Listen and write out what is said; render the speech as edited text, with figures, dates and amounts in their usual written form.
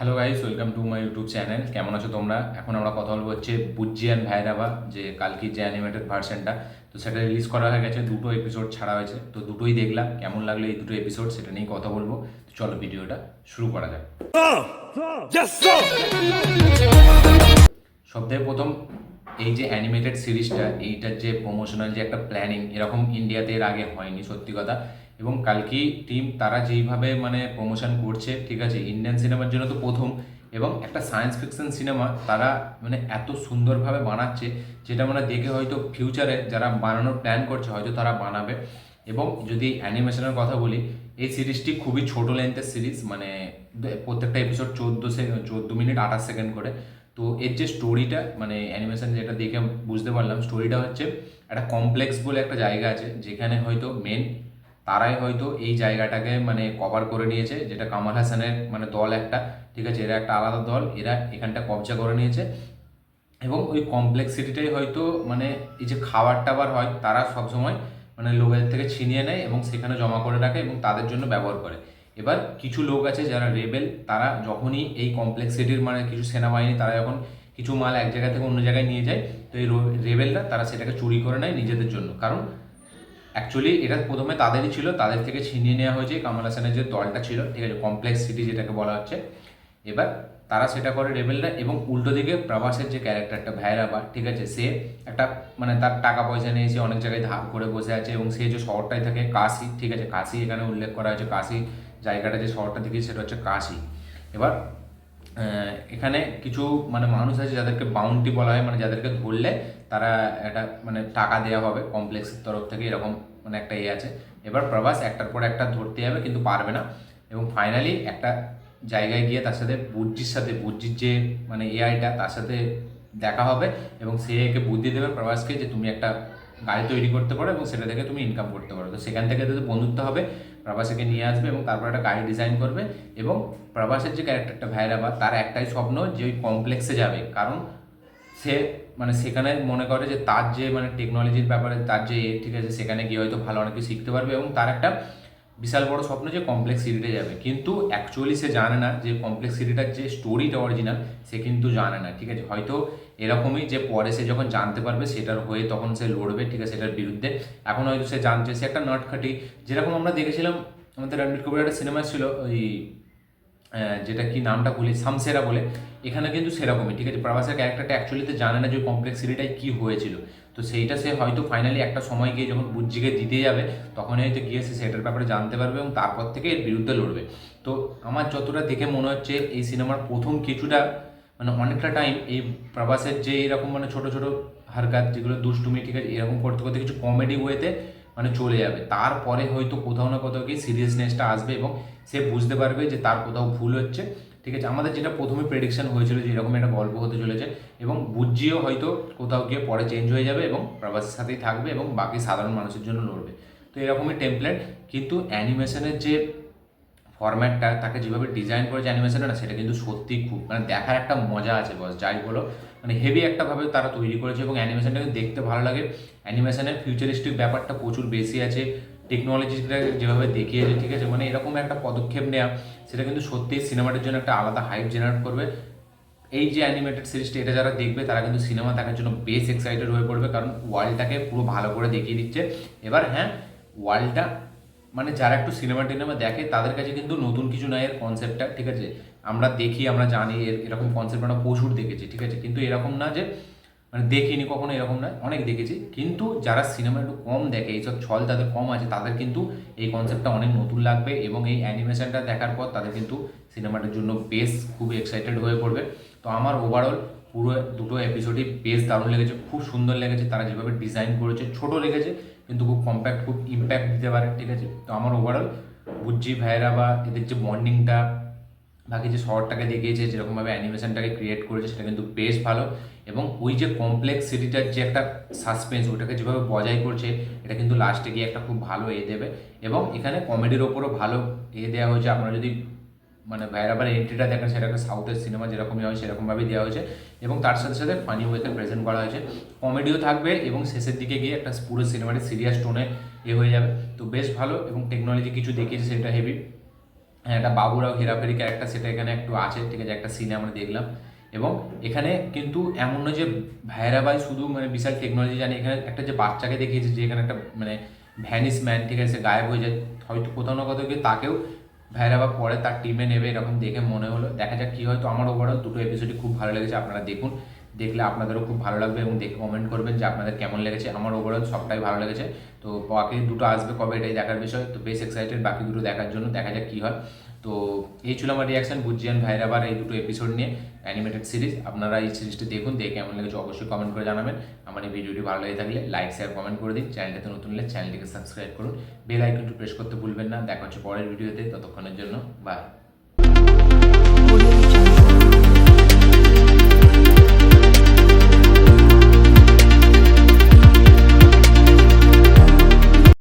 Hello guys, welcome to my YouTube channel. কেমন আছো তোমরা? এখন আমরা কথা বলবো হচ্ছে বুজ্জি অ্যান্ড ভাইরাবা, যে কালকির যে অ্যানিমেটেড ভার্সনটা, তো সেটা রিলিজ করা হয়ে গেছে। দুটো এপিসোড ছাড়া হয়েছে, তো দুটোই দেখলাম। কেমন লাগলো এই দুটো এপিসোড সেটা নিয়ে কথা বলবো। তো চলো ভিডিওটা শুরু করা যাক। সবথেকে প্রথম, এই যে অ্যানিমেটেড সিরিজটা, এইটার যে প্রমোশনাল যে একটা প্ল্যানিং, এরকম ইন্ডিয়াতে এর আগে হয়নি সত্যি কথা। এবং কালকি টিম তারা যেইভাবে মানে প্রমোশন করছে, ঠিক আছে, ইন্ডিয়ান সিনেমার জন্য তো প্রথম, এবং একটা সায়েন্স ফিকশন সিনেমা তারা মানে এত সুন্দরভাবে বানাচ্ছে, যেটা মানে দেখে হয়তো ফিউচারে যারা বানানোর প্ল্যান করছে হয়তো তারা বানাবে। এবং যদি অ্যানিমেশনের কথা বলি, এই সিরিজটি খুবই ছোট লেন্থের সিরিজ, মানে প্রত্যেকটা এপিসোড 14 মিনিট 28 সেকেন্ড করে। তো এর যে স্টোরিটা, মানে অ্যানিমেশন যেটা দেখে বুঝতে পারলাম, স্টোরিটা হচ্ছে একটা কমপ্লেক্স বলে একটা জায়গা আছে, যেখানে হয়তো মেন তারাই হয়তো এই জায়গাটাকে মানে কভার করে নিয়েছে, যেটা কামাল হাসানের মানে দল একটা, ঠিক আছে, এরা একটা আলাদা দল, এরা এখানটা কবজা করে নিয়েছে। এবং ওই কমপ্লেক্সিটিটাই হয়তো মানে এই যে খাবার টাবার হয় তারা সবসময় মানে লোকেদের থেকে ছিনিয়ে নেয় এবং সেখানে জমা করে রাখে এবং তাদের জন্য ব্যবহার করে। এবার কিছু লোক আছে যারা রেবেল, তারা যখনই এই কমপ্লেক্সিটির মানে কিছু সেনাবাহিনী তারা যখন কিছু মাল এক জায়গা থেকে অন্য জায়গায় নিয়ে যায়, তো এই রেবেলরা তারা সেটাকে চুরি করে নেয় নিজেদের জন্য। কারণ অ্যাকচুয়ালি এটা প্রথমে তাদেরই ছিল, তাদের থেকে ছিনিয়ে নেওয়া হয়েছে কামাল হাসানের যে দলটা ছিল, ঠিক আছে, কমপ্লেক্স সিটি যেটাকে বলা হচ্ছে। এবার তারা সেটা করে রেবেলরা। এবং উল্টো দিকে প্রভাসের যে ক্যারেক্টারটা ভাইরাবা, ঠিক আছে, সে একটা মানে তার টাকা পয়সা নিয়ে সে অনেক জায়গায় ধার করে বসে আছে, এবং সে যে শহরটায় থাকে কাশি, ঠিক আছে, কাশি এখানে উল্লেখ করা হয়েছে, কাশি জায়গাটা যে শহরটা দেখি সেটা হচ্ছে কাশি। এবার এখানে কিছু মানে মানুষ আছে যাদেরকে বাউন্টি বলা হয়, মানে যাদেরকে ধরলে তারা একটা মানে টাকা দেওয়া হবে কমপ্লেক্সের তরফ থেকে, এরকম মানে একটা আছে। এবার প্রভাস একটার পর একটা ধরতে যাবে কিন্তু পারবে না, এবং ফাইনালি একটা জায়গায় গিয়ে তার সাথে বুজ্জির যে মানে এআইটা তার সাথে দেখা হবে, এবং সে একে বুদ্ধি দেবে প্রভাসকে যে তুমি একটা গাড়ি তৈরি করতে পারো এবং সেটা থেকে তুমি ইনকাম করতে পারো। তো সেখান থেকে যদি বন্ধুত্ব হবে, প্রভাসকে নিয়ে আসবে এবং তারপর একটা গাড়ি ডিজাইন করবে। এবং প্রভাসের যে ক্যারেক্টারটা ভাইরাবা, তার একটাই স্বপ্ন যে ওই কমপ্লেক্সে যাবে, কারণ সে মানে সেখানে মনে করে যে তার যে মানে টেকনোলজির ব্যাপারে তার যে ঠিক আছে, সেখানে গিয়ে হয়তো ভালো অনেক কিছু শিখতে পারবে, এবং তার একটা বিশাল বড় স্বপ্ন যে কমপ্লেক্স সিটিতে যাবে। কিন্তু অ্যাকচুয়ালি সে জানে না যে কমপ্লেক্স সিটিটার যে স্টোরিটা অরিজিনাল, সে কিন্তু জানে না, ঠিক আছে। হয়তো এরকমই যে পরে সে যখন জানতে পারবে সেটার হয়ে তখন সে লড়বে, ঠিক আছে, সেটার বিরুদ্ধে। এখন হয়তো সে জানছে সে একটা নটখাটি, যেরকম আমরা দেখেছিলাম আমাদের রণবীর কাপুরের একটা সিনেমা ছিল ওই যেটা কি নামটা ভুলি, সামসেরা বলে। এখানে কিন্তু সেরকমই, ঠিক আছে, প্রভাসের ক্যারেক্টারটা অ্যাকচুয়ালিতে জানে না যে কমপ্লেক্সিটিটাই কী হয়েছিল। তো সেইটা সে হয়তো ফাইনালি একটা সময় গিয়ে যখন বুজ্জিকে দিতে যাবে, তখন হয়তো গিয়ে সে সেটার ব্যাপারে জানতে পারবে এবং তারপর থেকে এর বিরুদ্ধে লড়বে। তো আমার যতটা দেখে মনে হচ্ছে এই সিনেমার প্রথম কিছুটা মানে অনেকটা টাইম এই প্রভাসের যে এরকম মানে ছোটো ছোটো হারকাত যেগুলো দুষ্টুমি, ঠিক আছে, এরকম করতে করতে কিছু কমেডি ওয়েতে মানে চলে যাবে। তারপরে হয়তো কোথাও না কোথাও গিয়ে সিরিয়াসনেসটা আসবে এবং সে বুঝতে পারবে যে তার কোথাও ভুল হচ্ছে, ঠিক আছে। আমাদের যেটা প্রথমে প্রেডিকশন হয়েছিল যে এরকম একটা গল্প হতে চলেছে, এবং বুজ্জিও হয়তো কোথাও গিয়ে পরে চেঞ্জ হয়ে যাবে এবং প্রভাসের সাথেই থাকবে এবং বাকি সাধারণ মানুষের জন্য লড়বে। তো এরকমই টেমপ্লেট। কিন্তু অ্যানিমেশনের যে ফরম্যাটটা তাকে যেভাবে ডিজাইন করেছে অ্যানিমেশনটা না, সেটা কিন্তু সত্যি খুব মানে দেখার একটা মজা আছে বস, যাই বলো, মানে হেভি একটাভাবে তারা তৈরি করেছে এবং অ্যানিমেশনটাকে দেখতে ভালো লাগে। অ্যানিমেশনের ফিউচারিস্টিক ব্যাপারটা প্রচুর বেশি আছে, টেকনোলজিটা যেভাবে দেখিয়েছে, ঠিক আছে, মানে এরকম একটা পদক্ষেপ নেওয়া, সেটা কিন্তু সত্যিই সিনেমাটার জন্য একটা আলাদা হাইপ জেনারেট করবে। এই যে অ্যানিমেটেড সিরিজটা, এটা যারা দেখবে তারা কিন্তু সিনেমা দেখার জন্য বেশ এক্সাইটেড হয়ে পড়বে, কারণ ওয়ার্ল্ডটাকে পুরো ভালো করে দেখিয়ে দিচ্ছে। এবার হ্যাঁ, ওয়ার্ল্ডটা মানে যারা একটু সিনেমা টিনেমা দেখে তাদের কাছে কিন্তু নতুন কিছু নয় এর কনসেপ্টটা, ঠিক আছে। আমরা দেখি, আমরা জানি এরকম কনসেপ্ট আমরা প্রচুর দেখেছি, ঠিক আছে, কিন্তু এরকম না যে মানে দেখিনি কখনো, এরকম নয়, অনেক দেখেছি। কিন্তু যারা সিনেমা একটু কম দেখে, এইসব ছল তাদের কম আছে, তাদের কিন্তু এই কনসেপ্টটা অনেক নতুন লাগবে এবং এই অ্যানিমেশনটা দেখার পর তাদের কিন্তু সিনেমাটার জন্য বেশ খুবই এক্সাইটেড হয়ে পড়বে। তো আমার ওভারঅল পুরো দুটো এপিসোডই বেশ দারুণ লেগেছে, খুব সুন্দর লেগেছে। তারা যেভাবে ডিজাইন করেছে, ছোট লেগেছে কিন্তু খুব কম্প্যাক্ট, খুব ইম্প্যাক্ট দিতে পারে, ঠিক আছে। তো আমার ওভারঅল বুজ্জি ভাইরা বা এদের যে বন্ডিংটা, বাকি যে শহরটাকে দেখিয়েছে, যেরকমভাবে অ্যানিমেশনটাকে ক্রিয়েট করেছে, সেটা কিন্তু বেশ ভালো। এবং ওই যে কমপ্লেক্স সিটিটার যে একটা সাসপেন্স, ওটাকে যেভাবে বজায় করছে, এটা কিন্তু লাস্টে গিয়ে একটা খুব ভালো দেবে। এবং এখানে কমেডির ওপরও ভালো দেওয়া হয়েছে। আপনারা যদি মানে ভাইরাবার এন্ট্রিটা দেখেন, সেটাকে সাউথের সিনেমা যেরকমই হয় সেরকমভাবেই দেওয়া হয়েছে, এবং তার সাথে সাথে ফানি ওয়েতে প্রেজেন্ট করা হয়েছে। কমেডিও থাকবে এবং শেষের দিকে গিয়ে একটা পুরো সিনেমাটি সিরিয়াস টোনে হয়ে যাবে। তো বেশ ভালো, এবং টেকনোলজি কিছু দেখিয়েছে সেটা হেভি। হ্যাঁ, একটা বাবুরাও হেরাফেরি ক্যারেক্টার সেটা এখানে একটু আছে, ঠিক আছে, একটা সিনে আমরা দেখলাম। এবং এখানে কিন্তু এমন নয় যে ভাইরা ভাই শুধু মানে বিশাল টেকনোলজি জানে, এখানে একটা যে বাচ্চাকে দেখিয়েছে যে এখানে একটা মানে ভ্যানিস ম্যান, ঠিক আছে, সে গায়েব হয়ে যায়, হয়তো কোথাও না কোথাও গিয়ে তাকেও ভাইরা বা পরে তার টিমে নেবে এরকম দেখে মনে হলো। দেখা যাক কী হয়। তো আমার ওভারঅল দুটো এপিসোডই খুব ভালো লেগেছে, আপনারা দেখুন, দেখলে আপনাদেরও খুব ভালো লাগবে এবং দেখে কমেন্ট করবেন যে আপনাদের কেমন লেগেছে। আমার ওভারঅল সবটাই ভালো লেগেছে। তো বাকি দুটো আসবে কবে এটাই দেখার বিষয়, তো বেশ এক্সাইটেড বাকি দুটো দেখার জন্য, দেখা যাক কী হয়। তো এই ছিল আমার রিয়াকশন বুজ্জিয়ান ভাইরাবার এই দুটো এপিসোড নিয়ে, অ্যানিমেটেড সিরিজ। আপনারা এই সিরিজটি দেখুন, দেখে কেমন লেগেছে অবশ্যই কমেন্ট করে জানাবেন। আমার এই ভিডিওটি ভালো লেগে থাকলে লাইক শেয়ার কমেন্ট করে দিন, চ্যানেলটাতে নতুন হলে চ্যানেলটিকে সাবস্ক্রাইব করুন, বেল আইকনটি প্রেস করতে ভুলবেন না। দেখা হচ্ছে পরের ভিডিওতে, ততক্ষণের জন্য বাই।